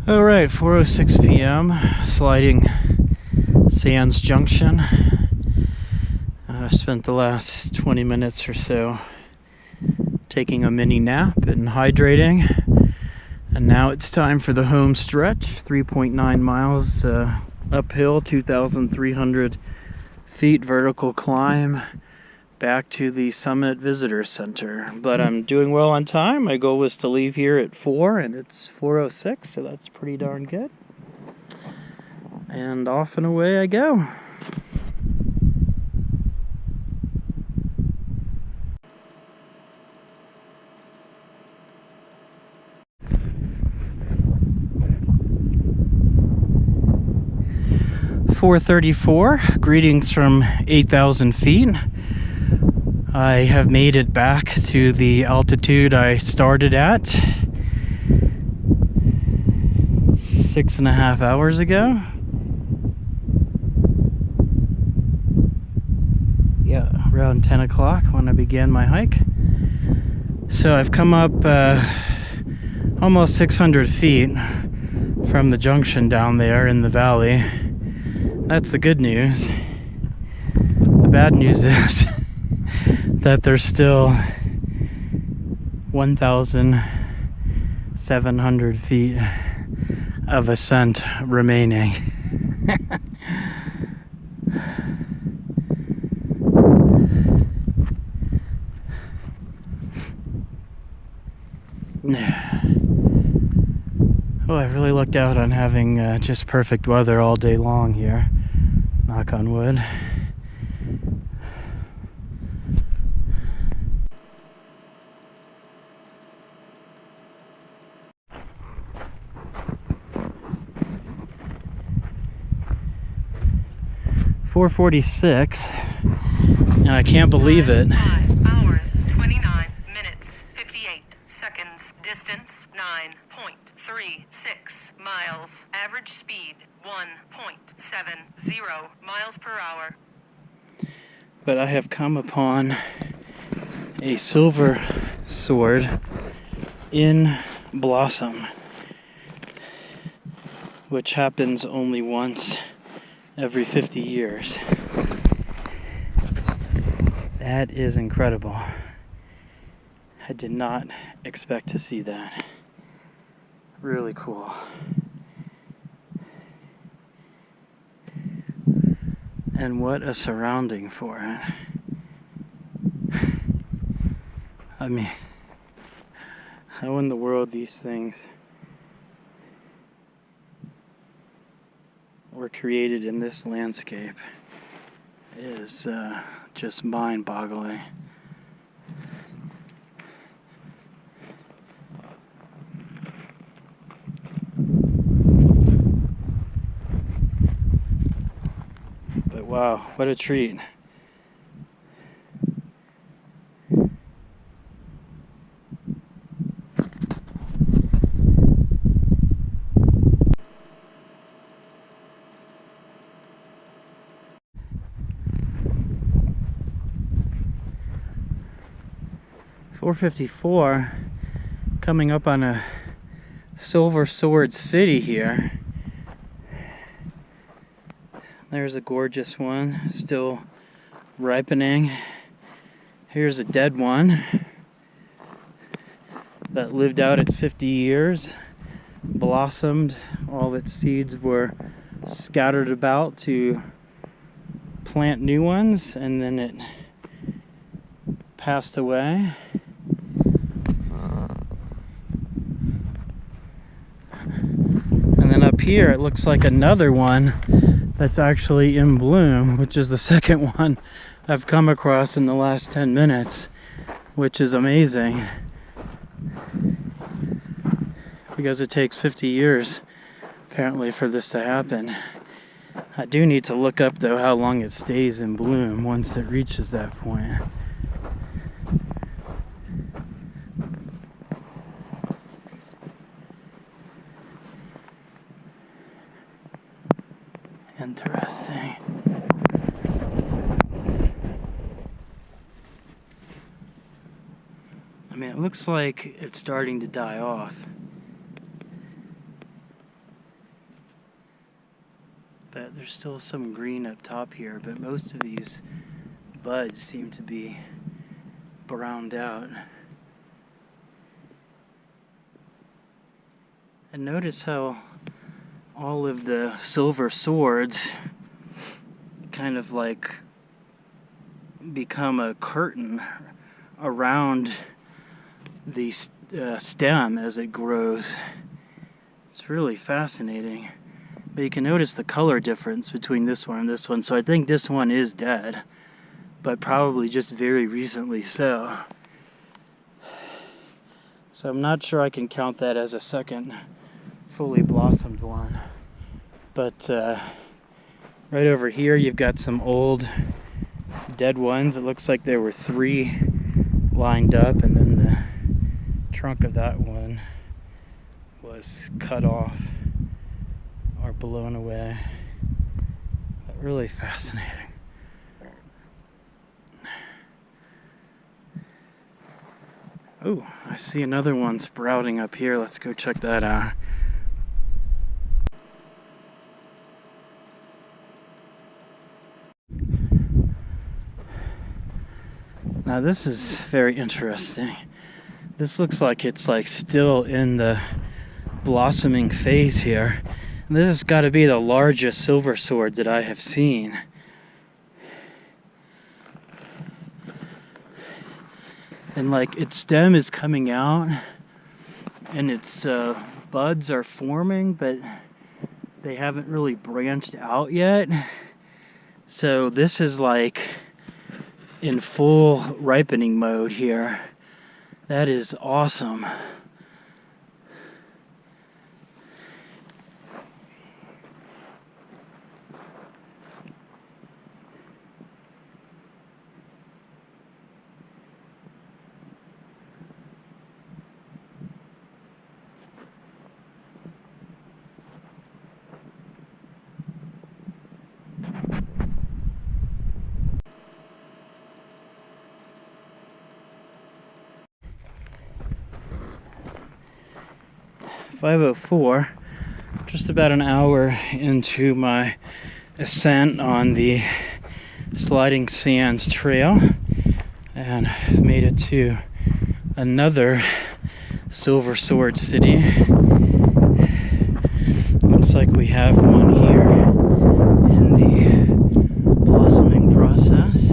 Alright, 4:06 p.m. Sliding Sands Junction. I spent the last 20 minutes or so taking a mini nap and hydrating. And now it's time for the home stretch. 3.9 miles uphill, 2,300 feet vertical climb back to the Summit Visitor Center. But I'm doing well on time. My goal was to leave here at 4 and it's 4:06, so that's pretty darn good. And off and away I go. .434, greetings from 8,000 feet. I have made it back to the altitude I started at 6.5 hours ago. Yeah, around 10 o'clock when I began my hike. So I've come up almost 600 feet from the junction down there in the valley. That's the good news. The bad news is that there's still 1,700 feet of ascent remaining. Oh, I really lucked out on having just perfect weather all day long here. Knock on wood. .446, and I can't believe it. 5 hours, 29 minutes, 58 seconds. Distance 9.36 miles. Average speed 1.70 miles per hour. But I have come upon a silver sword in blossom, which happens only once every 50 years. That is incredible. I did not expect to see that. Really cool. And what a surrounding for it. I mean, how in the world these things were created in this landscape is just mind-boggling. But wow, what a treat. .454, coming up on a silver sword city here. There's a gorgeous one, still ripening. Here's a dead one that lived out its 50 years, blossomed. All its seeds were scattered about to plant new ones, and then it passed away. And then up here it looks like another one that's actually in bloom, which is the second one I've come across in the last 10 minutes, which is amazing because it takes 50 years apparently for this to happen. I do need to look up though how long it stays in bloom once it reaches that point. Interesting. I mean, it looks like it's starting to die off. There's still some green up top here, but most of these buds seem to be browned out. And notice how all of the silver swords kind of like become a curtain around the stem as it grows. It's really fascinating. But you can notice the color difference between this one and this one. So I think this one is dead, but probably just very recently so. So I'm not sure I can count that as a second fully blossomed one. But right over here you've got some old dead ones. It looks like there were 3 lined up, and then the trunk of that one was cut off or blown away. But really fascinating. Oh, I see another one sprouting up here. Let's go check that out. Now this is very interesting. This looks like it's like still in the blossoming phase here. And this has got to be the largest silver sword that I have seen. And like its stem is coming out and its buds are forming, but they haven't really branched out yet. So this is like in full ripening mode here. That is awesome. .504, just about an hour into my ascent on the sliding sands trail, and I've made it to another silver sword city. Looks like we have one here in the blossoming process.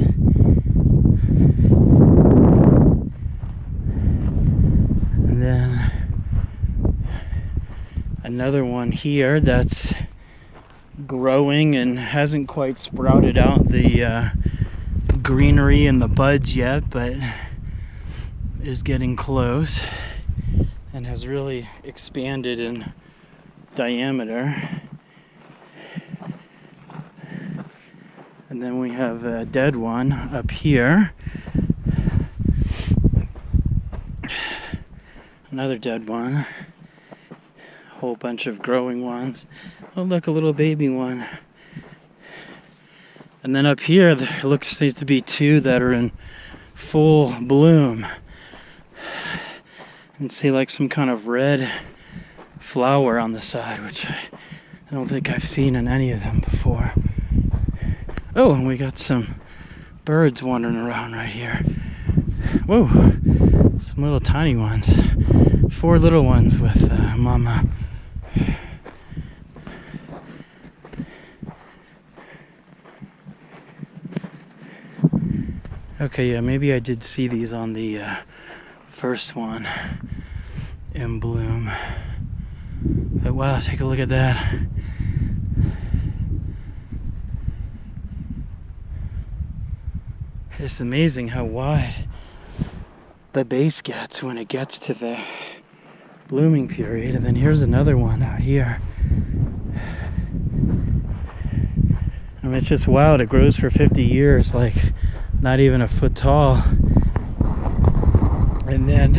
And then another one here that's growing and hasn't quite sprouted out the greenery and the buds yet, but is getting close and has really expanded in diameter. And then we have a dead one up here. Another dead one. Whole bunch of growing ones. Oh look, a little baby one. And then up here there looks to be 2 that are in full bloom. And see like some kind of red flower on the side, which I don't think I've seen in any of them before. Oh, and we got some birds wandering around right here. Whoa, some little tiny ones. 4 little ones with mama. Okay, yeah, maybe I did see these on the first one in bloom. But wow, take a look at that. It's amazing how wide the base gets when it gets to the blooming period. And then here's another one out here. I mean, it's just wild. It grows for 50 years, like not even a foot tall. And then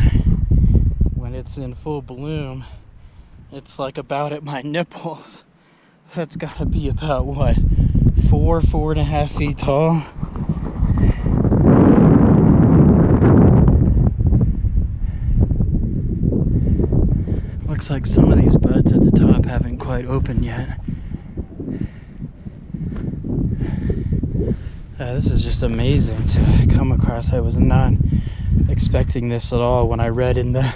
when it's in full bloom, it's like about at my nipples. That's gotta be about what, 4.5 feet tall? Looks like some of these buds at the top haven't quite opened yet. This is just amazing to come across. I was not expecting this at all when I read in the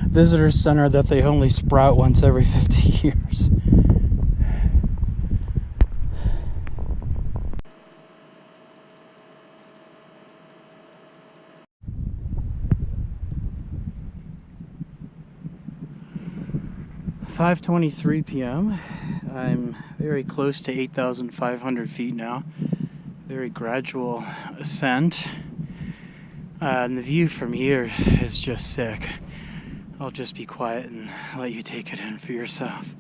visitor center that they only sprout once every 50 years. "5:23 p.m. I'm very close to 8,500 feet now. Very gradual ascent. And the view from here is just sick. I'll just be quiet and let you take it in for yourself.